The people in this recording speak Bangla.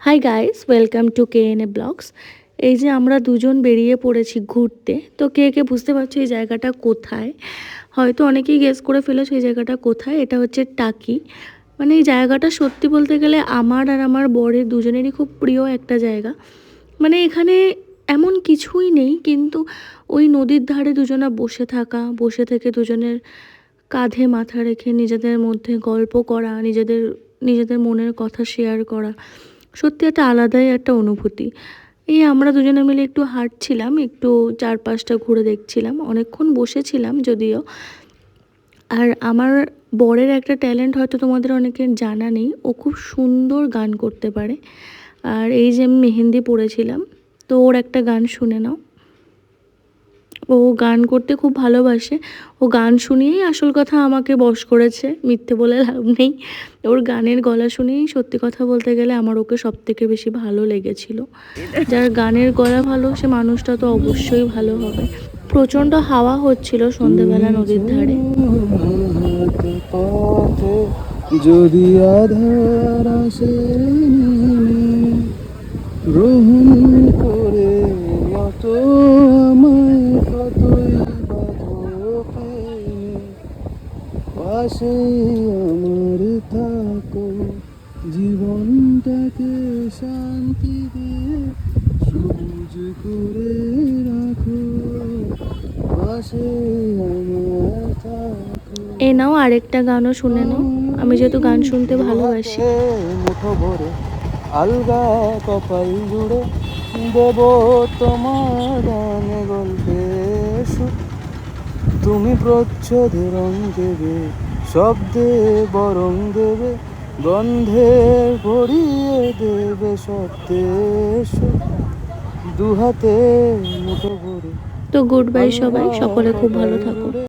High guys, welcome to KNA blogs. এই যে আমরা দুজন বেরিয়ে পড়েছি ঘুরতে। তো কে কে বুঝতে পারছো এই জায়গাটা কোথায়? হয়তো অনেকেই গেস করে ফেলেছো এই জায়গাটা কোথায়। এটা হচ্ছে টাকি। মানে এই জায়গাটা সত্যি বলতে গেলে আমার আর আমার বরের দুজনেরই খুব প্রিয় একটা জায়গা। মানে এখানে এমন কিছুই নেই, কিন্তু ওই নদীর ধারে দুজনা বসে থাকা, বসে থেকে দুজনের কাঁধে মাথা রেখে নিজেদের মধ্যে গল্প করা, নিজেদের নিজেদের মনের কথা শেয়ার করা, সত্যি একটা আলাদাই একটা অনুভূতি। এই আমরা দুজনে মিলে একটু হাঁটছিলাম, একটু চারপাশটা ঘুরে দেখছিলাম, অনেকক্ষণ বসেছিলাম যদিও। আর আমার বরের একটা ট্যালেন্ট হয়তো তোমাদের অনেকের জানা নেই, ও খুব সুন্দর গান করতে পারে। আর এই যে আমি মেহেন্দি পড়েছিলাম, তো ওর একটা গান শুনে নাও। ও গান করতে খুব ভালোবাসে। ও গান শুনিয়েই আসল কথা আমাকে বশ করেছে, মিথ্যে বলে লাভ নেই। ওর গানের গলা শুনেই সত্যি কথা বলতে গেলে আমার ওকে সবথেকে বেশি ভালো লেগেছিল। যার গানের গলা ভালো সে মানুষটা তো অবশ্যই ভালো হবে। প্রচণ্ড হাওয়া হচ্ছিল সন্ধেবেলা নদীর ধারে। পথে যদি আধার আসে গ্রহণ করে অত আমায় কতই বাধো পেয়ে পাশে আমার থাকো জীবনটাকে শান্তি দিয়ে সবুজ করে রাখো পাশে আমার থাকো। এ নাও আরেকটা গানও শুনে নাও, আমি যেহেতু গান শুনতে ভালোবাসি। মুঠো ভরে আলগা কপাল জুড়ে দেব তোমার গানে গল্পে সুর। তুমি প্রচ্ছদে রং দেবে, শব্দে বরং দেবে, গন্ধে ভরিয়ে দেবে সত্যে সুর। দুহাতে মুঠো ভরে তো গুড বাই সবাই, সকলে খুব ভালো থাকো।